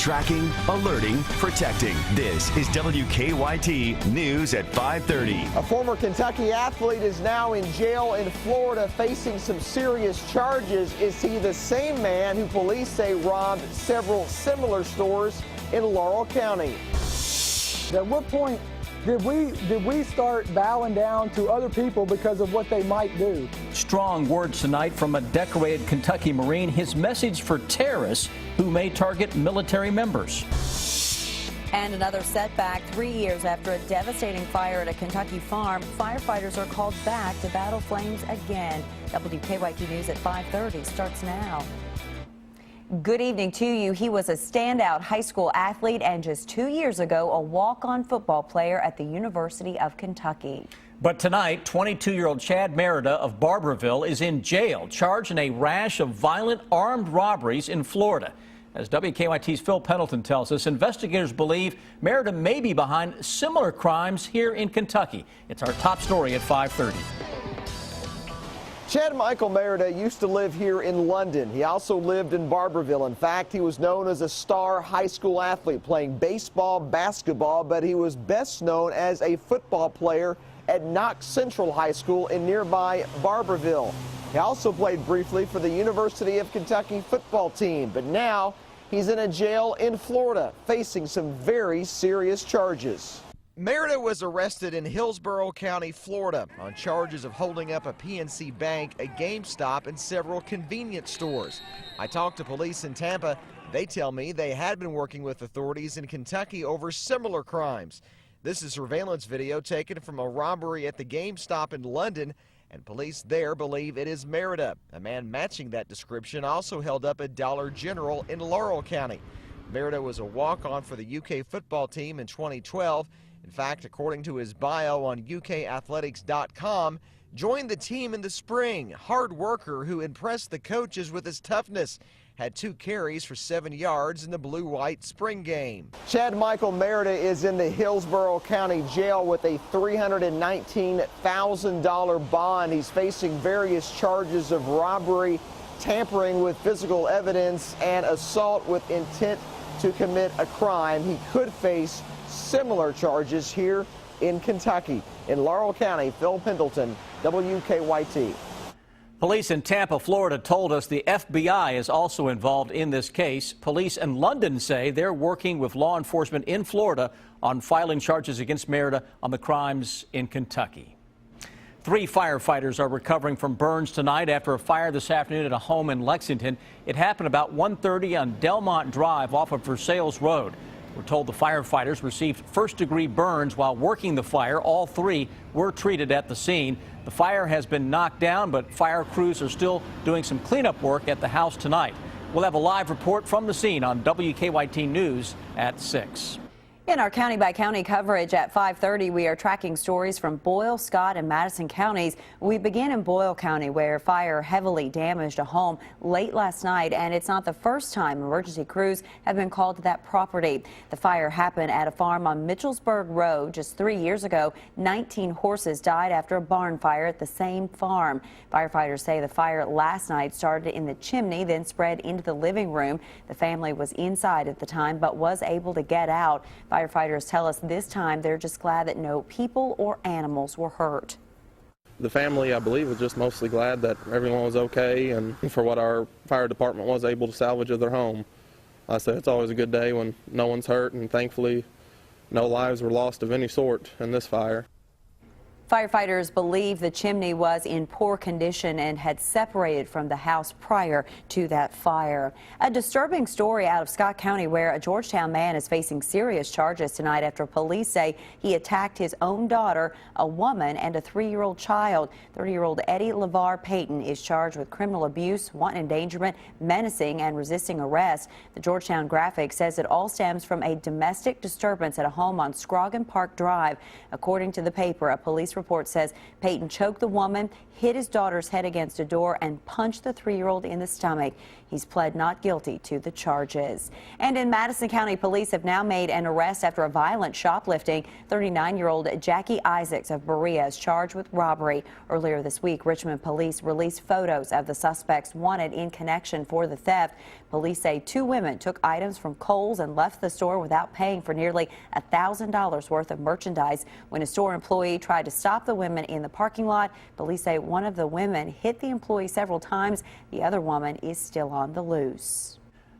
Tracking, alerting, protecting. This is WKYT News at 5:30. A former Kentucky athlete is now in jail in Florida facing some serious charges. Is he the same man who police say robbed several similar stores in Laurel County? At what point did we start bowing down to other people because of what they might do? Strong words tonight from a decorated Kentucky Marine. His message for terrorists who may target military members. And another setback 3 years after a devastating fire at a Kentucky farm. Firefighters are called back to battle flames again. WKYT News at 5:30 starts now. Good evening to you. He was a standout high school athlete and just 2 years ago a walk-on football player at the University of Kentucky. But tonight, 22-year-old Chad Merida of Barberville is in jail, charged in a rash of violent armed robberies in Florida. As WKYT's Phil Pendleton tells us, investigators believe Merida may be behind similar crimes here in Kentucky. It's our top story at 5:30. Chad Michael Merida used to live here in London. He also lived in Barberville. In fact, he was known as a star high school athlete playing baseball, basketball, but he was best known as a football player at Knox Central High School in nearby Barberville. He also played briefly for the University of Kentucky football team, but now he's in a jail in Florida facing some very serious charges. Merida was arrested in Hillsborough County, Florida, on charges of holding up a PNC Bank, a GameStop, and several convenience stores. I talked to police in Tampa. They tell me they had been working with authorities in Kentucky over similar crimes. This is surveillance video taken from a robbery at the GameStop in London, and police there believe it is Merida. A man matching that description also held up a Dollar General in Laurel County. Merida was a walk-on for the UK football team in 2012. In fact, according to his bio on UKathletics.com, joined the team in the spring. Hard worker who impressed the coaches with his toughness. Had 2 carries for 7 yards in the blue-white spring game. Chad Michael Merida is in the Hillsborough County Jail with a $319,000 bond. He's facing various charges of robbery, tampering with physical evidence, and assault with intent to commit a crime. He could face similar charges here in Kentucky. In Laurel County, Phil Pendleton, WKYT. Police in Tampa, Florida told us the FBI is also involved in this case. Police in London say they're working with law enforcement in Florida on filing charges against Merida on the crimes in Kentucky. 3 firefighters are recovering from burns tonight after a fire this afternoon at a home in Lexington. It happened about 1:30 on Delmont Drive off of Versailles Road. We're told the firefighters received first-degree burns while working the fire. All 3 were treated at the scene. The fire has been knocked down, but fire crews are still doing some cleanup work at the house tonight. We'll have a live report from the scene on WKYT News at 6. In our county-by-county coverage at 5:30, we are tracking stories from Boyle, Scott, and Madison counties. We begin in Boyle County, where fire heavily damaged a home late last night, and it's not the first time emergency crews have been called to that property. The fire happened at a farm on Mitchellsburg Road just 3 years ago. 19 horses died after a barn fire at the same farm. Firefighters say the fire last night started in the chimney, then spread into the living room. The family was inside at the time, but was able to get out. Firefighters tell us this time they're just glad that no people or animals were hurt. The family, I believe, was just mostly glad that everyone was okay and for what our fire department was able to salvage of their home. I say it's always a good day when no one's hurt, and thankfully no lives were lost of any sort in this fire. Firefighters believe the chimney was in poor condition and had separated from the house prior to that fire. A disturbing story out of Scott County, where a Georgetown man is facing serious charges tonight after police say he attacked his own daughter, a woman, and a 3-year-old child. 30-year-old Eddie LeVar Payton is charged with criminal abuse, wanton endangerment, menacing, and resisting arrest. The Georgetown Graphic says it all stems from a domestic disturbance at a home on Scroggin Park Drive. According to the paper, a police report report says Peyton choked the woman, hit his daughter's head against a door, and punched the 3-year-old in the stomach. He's pled not guilty to the charges. And in Madison County, police have now made an arrest after a violent shoplifting. 39-year-old Jackie Isaacs of Berea is charged with robbery. Earlier this week, Richmond police released photos of the suspects wanted in connection for the theft. Police say 2 women took items from Kohl's and left the store without paying for nearly $1,000 worth of merchandise. When a store employee tried to stop the women in the parking lot, police say one of the women hit the employee several times. The other woman is still on the loose.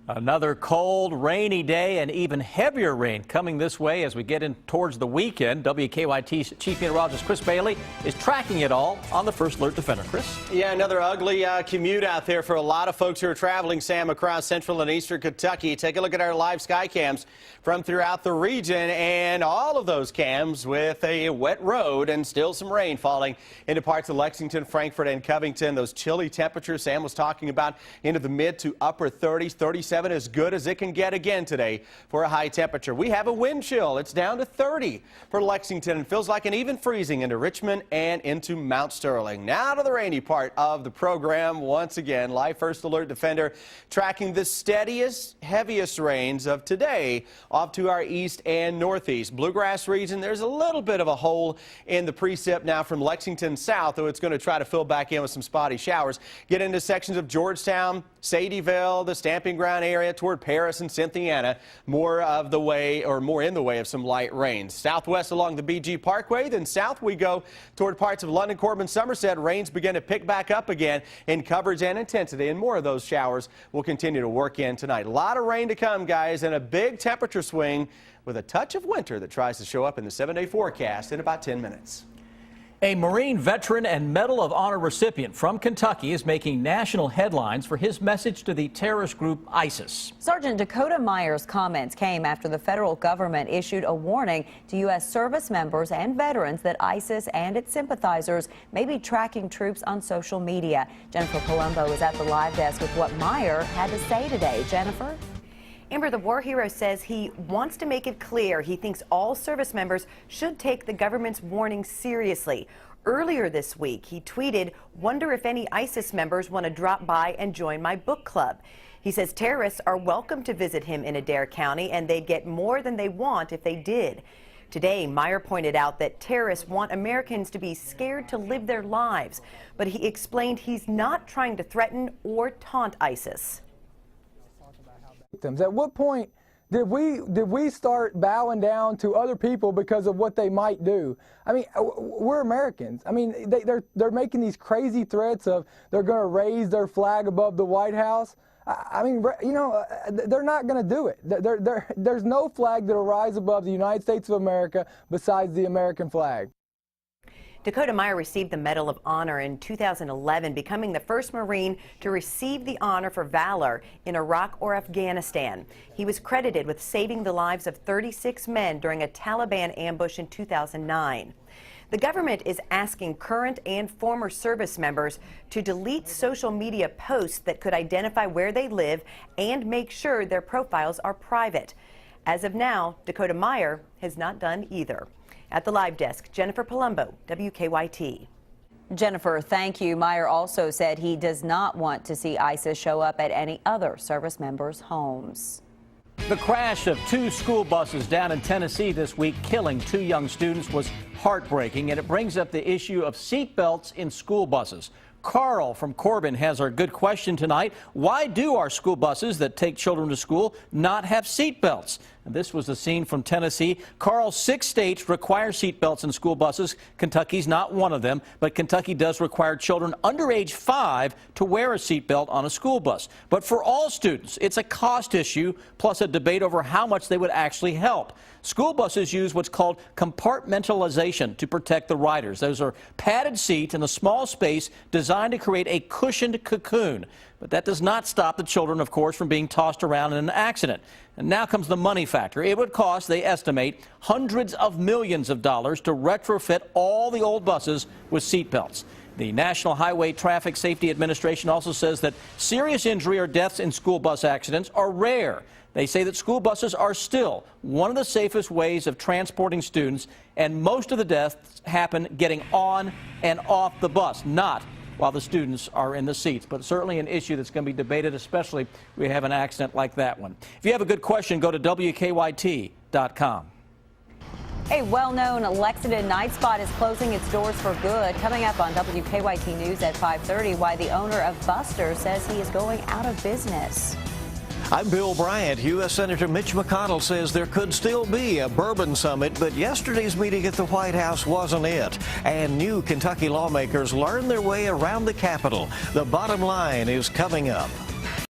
Another cold, rainy day and even heavier rain coming this way as we get in towards the weekend. WKYT's Chief Meteorologist Chris Bailey is tracking it all on the First Alert Defender. Chris? Yeah, another ugly commute out there for a lot of folks who are traveling, Sam, across central and eastern Kentucky. Take a look at our live sky cams from throughout the region, and all of those cams with a wet road and still some rain falling into parts of Lexington, Frankfort, and Covington. Those chilly temperatures Sam was talking about into the mid to upper 30s, 37 as good as it can get again today for a high temperature. We have a wind chill. It's down to 30 for Lexington and feels like an even freezing into Richmond and into Mount Sterling. Now to the rainy part of the program. Once again, live First Alert Defender tracking the steadiest, heaviest rains of today off to our east and northeast. Bluegrass region, there's a little bit of a hole in the precip now from Lexington south, though it's going to try to fill back in with some spotty showers. Get into sections of Georgetown, Sadieville, the Stamping Ground area toward Paris and Cynthiana, more in the way of some light rains. Southwest along the BG Parkway, then south we go toward parts of London, Corbin, Somerset. Rains begin to pick back up again in coverage and intensity, and more of those showers will continue to work in tonight. A lot of rain to come, guys, and a big temperature swing with a touch of winter that tries to show up in the 7-day forecast in about 10 minutes. A Marine veteran and Medal of Honor recipient from Kentucky is making national headlines for his message to the terrorist group ISIS. Sergeant Dakota Meyer's comments came after the federal government issued a warning to U.S. service members and veterans that ISIS and its sympathizers may be tracking troops on social media. Jennifer Palumbo is at the live desk with what Meyer had to say today. Jennifer? Amber, the war hero says he wants to make it clear he thinks all service members should take the government's warning seriously. Earlier this week, he tweeted, "Wonder if any ISIS members want to drop by and join my book club." He says terrorists are welcome to visit him in Adair County, and they'd get more than they want if they did. Today, Meyer pointed out that terrorists want Americans to be scared to live their lives, but he explained he's not trying to threaten or taunt ISIS. At what point did we start bowing down to other people because of what they might do? I mean, we're Americans. I mean, they're making these crazy threats of they're going to raise their flag above the White House. I mean, you know, they're not going to do it. There's no flag that'll rise above the United States of America besides the American flag. Dakota Meyer received the Medal of Honor in 2011, becoming the first Marine to receive the honor for valor in Iraq or Afghanistan. He was credited with saving the lives of 36 men during a Taliban ambush in 2009. The government is asking current and former service members to delete social media posts that could identify where they live and make sure their profiles are private. As of now, Dakota Meyer has not done either. At the live desk, Jennifer Palumbo, WKYT. Jennifer, thank you. Meyer also said he does not want to see ISIS show up at any other service members' homes. The crash of 2 school buses down in Tennessee this week, killing 2 young students, was heartbreaking, and it brings up the issue of seatbelts in school buses. Carl from Corbin has our good question tonight. Why do our school buses that take children to school not have seatbelts? And this was the scene from Tennessee. Carl, 6 states require seatbelts in school buses. Kentucky's not one of them, but Kentucky does require children under age 5 to wear a seatbelt on a school bus. But for all students, it's a cost issue, plus a debate over how much they would actually help. School buses use what's called compartmentalization to protect the riders. Those are padded seats in a small space designed to create a cushioned cocoon. But that does not stop the children, of course, from being tossed around in an accident. And now comes the money factor. It would cost, they estimate, hundreds of millions of dollars to retrofit all the old buses with seat belts. The National Highway Traffic Safety Administration also says that serious injury or deaths in school bus accidents are rare. They say that school buses are still one of the safest ways of transporting students, and most of the deaths happen getting on and off the bus, not while the students are in the seats. But certainly an issue that's going to be debated, especially if we have an accident like that one. If you have a good question, go to WKYT.com. A well-known Lexington night spot is closing its doors for good. Coming up on WKYT News at 5:30, why the owner of Buster says he is going out of business. I'm Bill Bryant. U.S. Senator Mitch McConnell says there could still be a bourbon summit, but yesterday's meeting at the White House wasn't it. And new Kentucky lawmakers learn their way around the Capitol. The bottom line is coming up.